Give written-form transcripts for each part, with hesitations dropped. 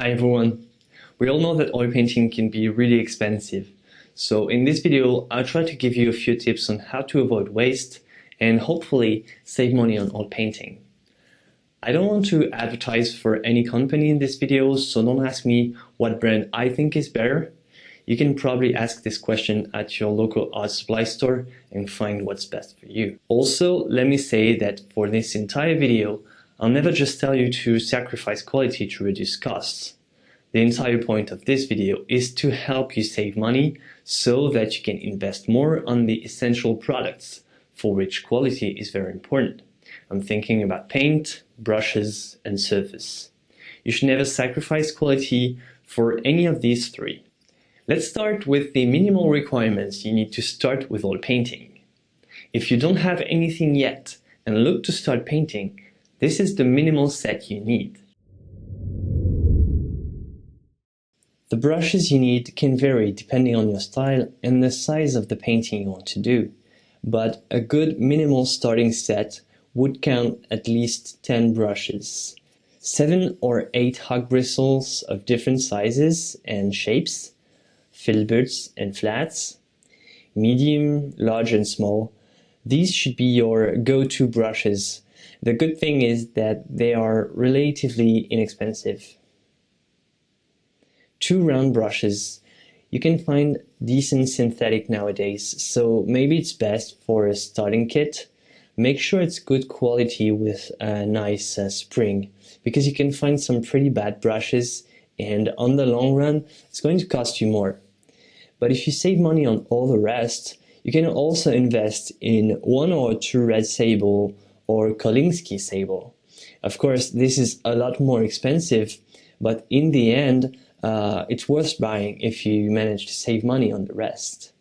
Hi everyone! We all know that oil painting can be really expensive. So in this video, I'll try to give you a few tips on how to avoid waste and hopefully save money on oil painting. I don't want to advertise for any company in this video, so don't ask me what brand I think is better. You can probably ask this question at your local art supply store and find what's best for you. Also, let me say that for this entire video, I'll never just tell you to sacrifice quality to reduce costs. The entire point of this video is to help you save money so that you can invest more on the essential products for which quality is very important. I'm thinking about paint, brushes, and surface. You should never sacrifice quality for any of these three. Let's start with the minimal requirements you need to start with oil painting. If you don't have anything yet and look to start painting, this is the minimal set you need. The brushes you need can vary depending on your style and the size of the painting you want to do, but a good minimal starting set would count at least 10 brushes, 7 or 8 hog bristles of different sizes and shapes, filberts and flats, medium, large and small. These should be your go-to brushes. The good thing is that they are relatively inexpensive. 2 round brushes. You can find decent synthetic nowadays, so maybe it's best for a starting kit. Make sure it's good quality with a nice spring, because you can find some pretty bad brushes and on the long run it's going to cost you more. But if you save money on all the rest, you can also invest in 1 or 2 red sable or Kolinsky sable. Of course, this is a lot more expensive, but in the end, it's worth buying if you manage to save money on the rest.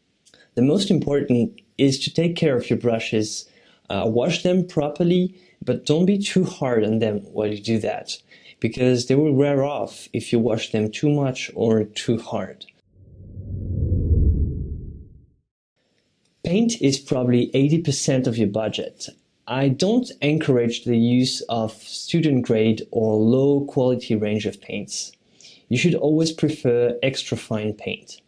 The most important is to take care of your brushes. Wash them properly, but don't be too hard on them while you do that, because they will wear off if you wash them too much or too hard. Paint is probably 80% of your budget. I don't encourage the use of student grade or low quality range of paints. You should always prefer extra fine paint.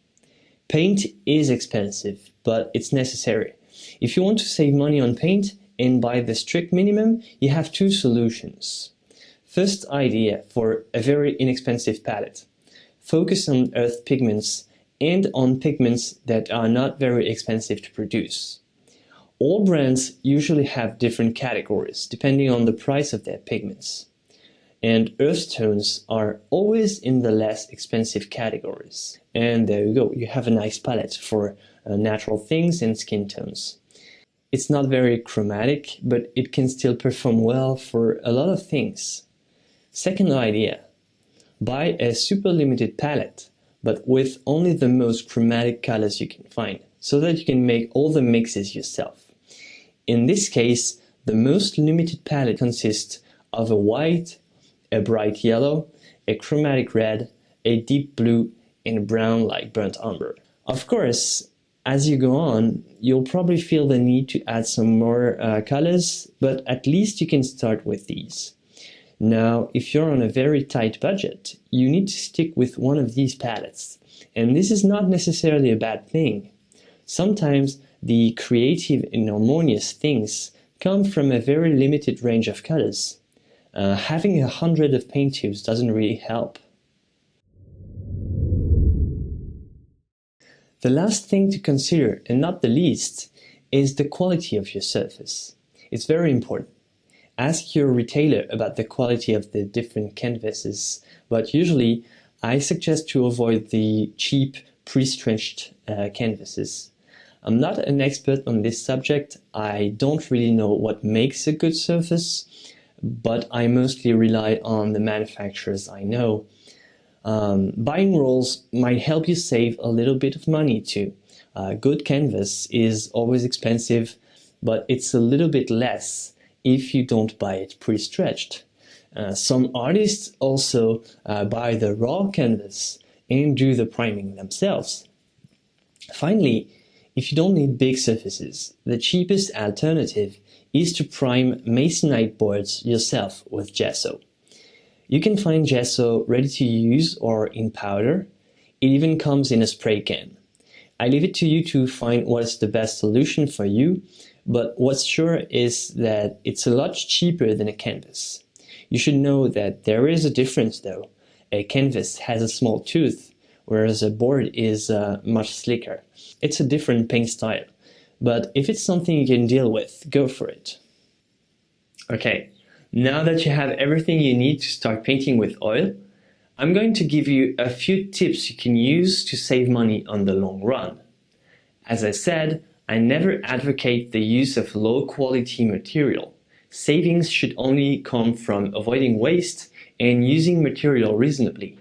Paint is expensive, but it's necessary. If you want to save money on paint and buy the strict minimum, you have 2 solutions. First idea for a very inexpensive palette. Focus on earth pigments and on pigments that are not very expensive to produce. All brands usually have different categories depending on the price of their pigments. And earth tones are always in the less expensive categories. And there you go, you have a nice palette for natural things and skin tones. It's not very chromatic, but it can still perform well for a lot of things. Second idea, buy a super limited palette, but with only the most chromatic colors you can find, so that you can make all the mixes yourself. In this case, the most limited palette consists of a white, a bright yellow, a chromatic red, a deep blue, and a brown like burnt umber. Of course, as you go on, you'll probably feel the need to add some more colors, but at least you can start with these. Now, if you're on a very tight budget, you need to stick with one of these palettes. And this is not necessarily a bad thing. Sometimes the creative and harmonious things come from a very limited range of colors. Having 100 of paint tubes doesn't really help. The last thing to consider, and not the least, is the quality of your surface. It's very important. Ask your retailer about the quality of the different canvases, but usually I suggest to avoid the cheap pre-stretched canvases. I'm not an expert on this subject. I don't really know what makes a good surface, but I mostly rely on the manufacturers I know. Buying rolls might help you save a little bit of money too. Good canvas is always expensive, but it's a little bit less if you don't buy it pre-stretched. Some artists also buy the raw canvas and do the priming themselves. Finally, if you don't need big surfaces, the cheapest alternative is to prime masonite boards yourself with gesso. You can find gesso ready to use or in powder. It even comes in a spray can. I leave it to you to find what is the best solution for you, but what's sure is that it's a lot cheaper than a canvas. You should know that there is a difference though. A canvas has a small tooth, whereas a board is much slicker. It's a different paint style, but if it's something you can deal with, go for it. Okay, now that you have everything you need to start painting with oil, I'm going to give you a few tips you can use to save money on the long run. As I said, I never advocate the use of low-quality material. Savings should only come from avoiding waste and using material reasonably.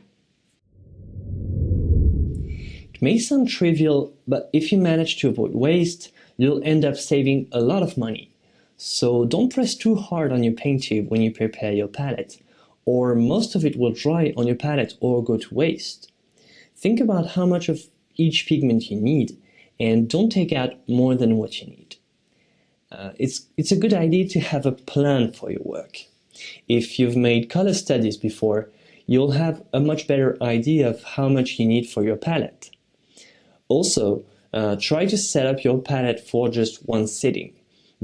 It may sound trivial, but if you manage to avoid waste, you'll end up saving a lot of money. So don't press too hard on your paint tube when you prepare your palette, or most of it will dry on your palette or go to waste. Think about how much of each pigment you need, and don't take out more than what you need. It's a good idea to have a plan for your work. If you've made color studies before, you'll have a much better idea of how much you need for your palette. Also, try to set up your palette for just one sitting.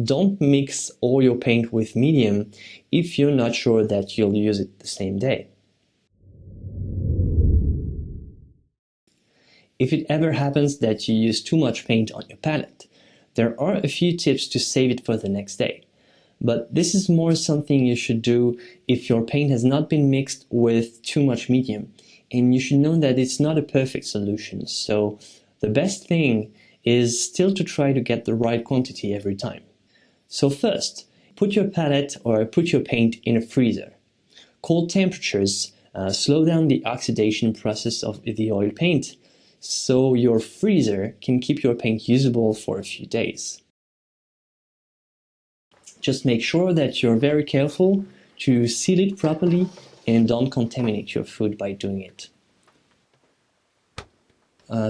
Don't mix all your paint with medium if you're not sure that you'll use it the same day. If it ever happens that you use too much paint on your palette, there are a few tips to save it for the next day. But this is more something you should do if your paint has not been mixed with too much medium, and you should know that it's not a perfect solution, so the best thing is still to try to get the right quantity every time. So first, put your palette or put your paint in a freezer. Cold temperatures slow down the oxidation process of the oil paint, so your freezer can keep your paint usable for a few days. Just make sure that you're very careful to seal it properly and don't contaminate your food by doing it.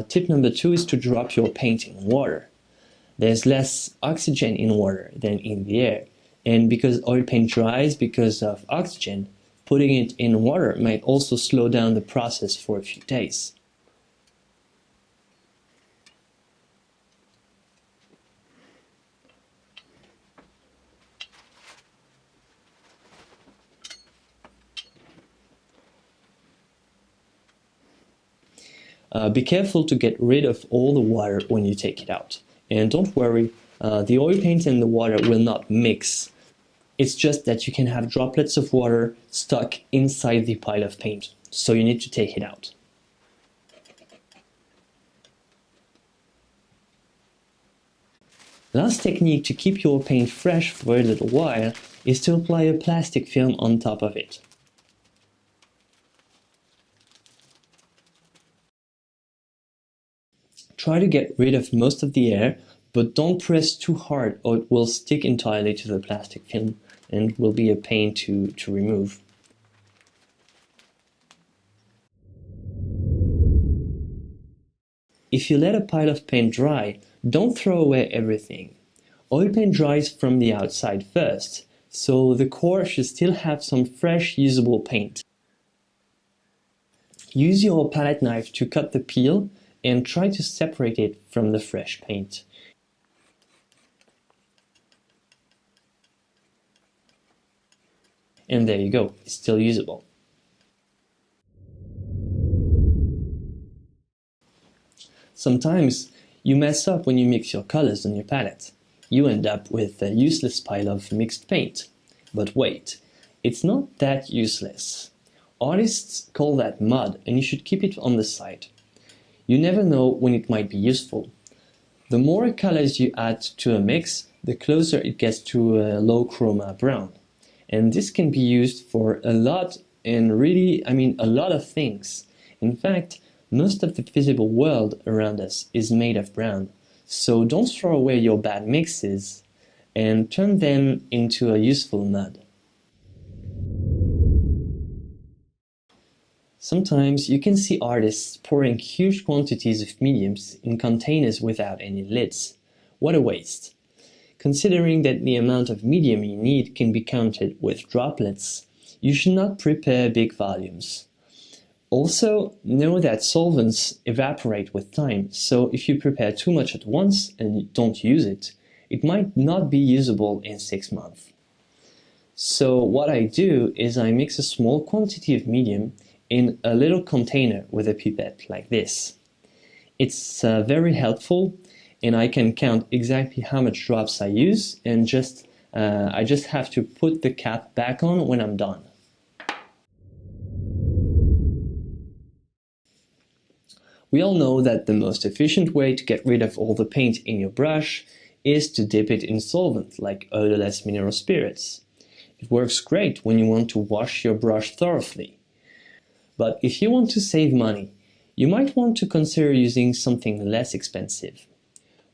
Tip number 2 is to drop your paint in water. There's less oxygen in water than in the air, and because oil paint dries because of oxygen, putting it in water might also slow down the process for a few days. Be careful to get rid of all the water when you take it out. And don't worry, the oil paint and the water will not mix. It's just that you can have droplets of water stuck inside the pile of paint, so you need to take it out. Last technique to keep your paint fresh for a little while is to apply a plastic film on top of it. Try to get rid of most of the air, but don't press too hard or it will stick entirely to the plastic film and will be a pain to remove. If you let a pile of paint dry, don't throw away everything. Oil paint dries from the outside first, so the core should still have some fresh usable paint. Use your palette knife to cut the peel and try to separate it from the fresh paint. And there you go, it's still usable. Sometimes you mess up when you mix your colors on your palette. You end up with a useless pile of mixed paint. But wait, it's not that useless. Artists call that mud, and you should keep it on the side. You never know when it might be useful. The more colors you add to a mix, the closer it gets to a low chroma brown. And this can be used for a lot, and really, a lot of things. In fact, most of the visible world around us is made of brown. So don't throw away your bad mixes and turn them into a useful mud. Sometimes you can see artists pouring huge quantities of mediums in containers without any lids. What a waste! Considering that the amount of medium you need can be counted with droplets, you should not prepare big volumes. Also, know that solvents evaporate with time, so if you prepare too much at once and you don't use it, it might not be usable in 6 months. So what I do is I mix a small quantity of medium in a little container with a pipette like this. It's very helpful, and I can count exactly how much drops I use, and I just have to put the cap back on when I'm done. We all know that the most efficient way to get rid of all the paint in your brush is to dip it in solvent like odorless mineral spirits. It works great when you want to wash your brush thoroughly. But if you want to save money, you might want to consider using something less expensive.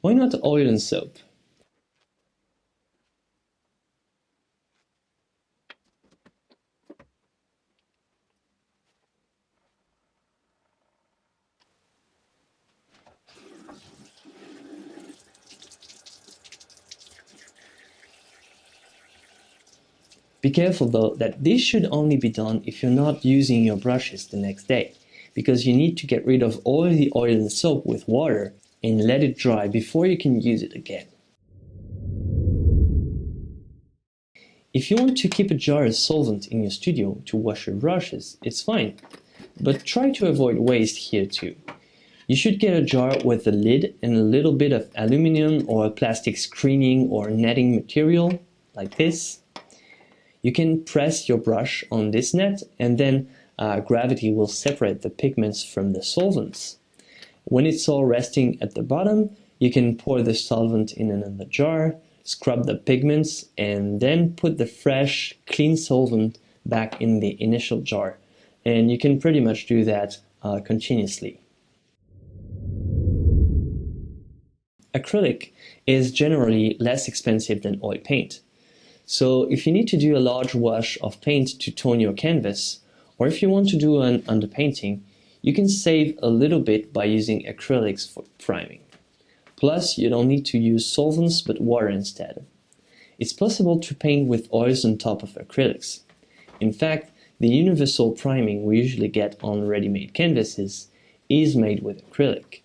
Why not oil and soap? Be careful though that this should only be done if you're not using your brushes the next day, because you need to get rid of all the oil and soap with water and let it dry before you can use it again. If you want to keep a jar of solvent in your studio to wash your brushes, it's fine, but try to avoid waste here too. You should get a jar with a lid and a little bit of aluminum or plastic screening or netting material, like this. You can press your brush on this net and then gravity will separate the pigments from the solvents. When it's all resting at the bottom, you can pour the solvent in another jar, scrub the pigments, and then put the fresh, clean solvent back in the initial jar. And you can pretty much do that continuously. Acrylic is generally less expensive than oil paint. So if you need to do a large wash of paint to tone your canvas, or if you want to do an underpainting, you can save a little bit by using acrylics for priming. Plus, you don't need to use solvents but water instead. It's possible to paint with oils on top of acrylics. In fact, the universal priming we usually get on ready-made canvases is made with acrylic.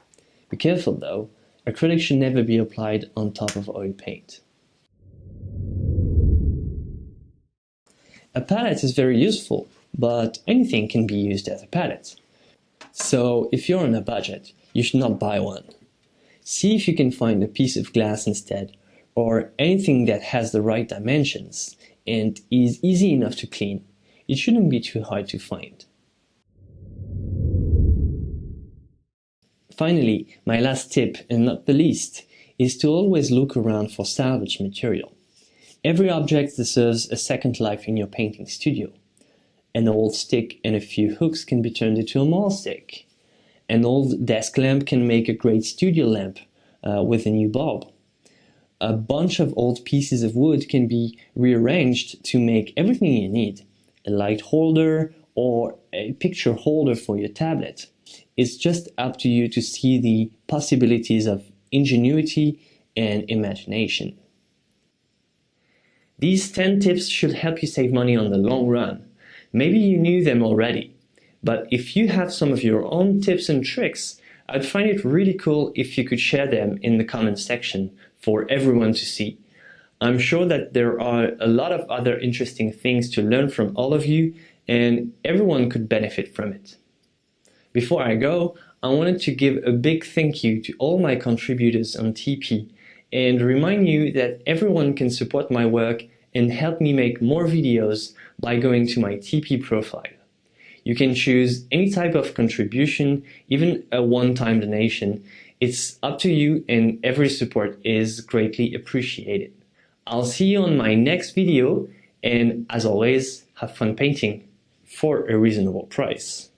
Be careful though, acrylic should never be applied on top of oil paint. A palette is very useful, but anything can be used as a palette. So if you're on a budget, you should not buy one. See if you can find a piece of glass instead, or anything that has the right dimensions and is easy enough to clean. It shouldn't be too hard to find. Finally, my last tip, and not the least, is to always look around for salvage material. Every object deserves a second life in your painting studio. An old stick and a few hooks can be turned into a mall stick. An old desk lamp can make a great studio lamp with a new bulb. A bunch of old pieces of wood can be rearranged to make everything you need. A light holder or a picture holder for your tablet. It's just up to you to see the possibilities of ingenuity and imagination. These 10 tips should help you save money on the long run. Maybe you knew them already, but if you have some of your own tips and tricks, I'd find it really cool if you could share them in the comment section for everyone to see. I'm sure that there are a lot of other interesting things to learn from all of you, and everyone could benefit from it. Before I go, I wanted to give a big thank you to all my contributors on TP and remind you that everyone can support my work and help me make more videos by going to my TP profile. You can choose any type of contribution, even a one-time donation. It's up to you, and every support is greatly appreciated. I'll see you on my next video, and as always, have fun painting for a reasonable price.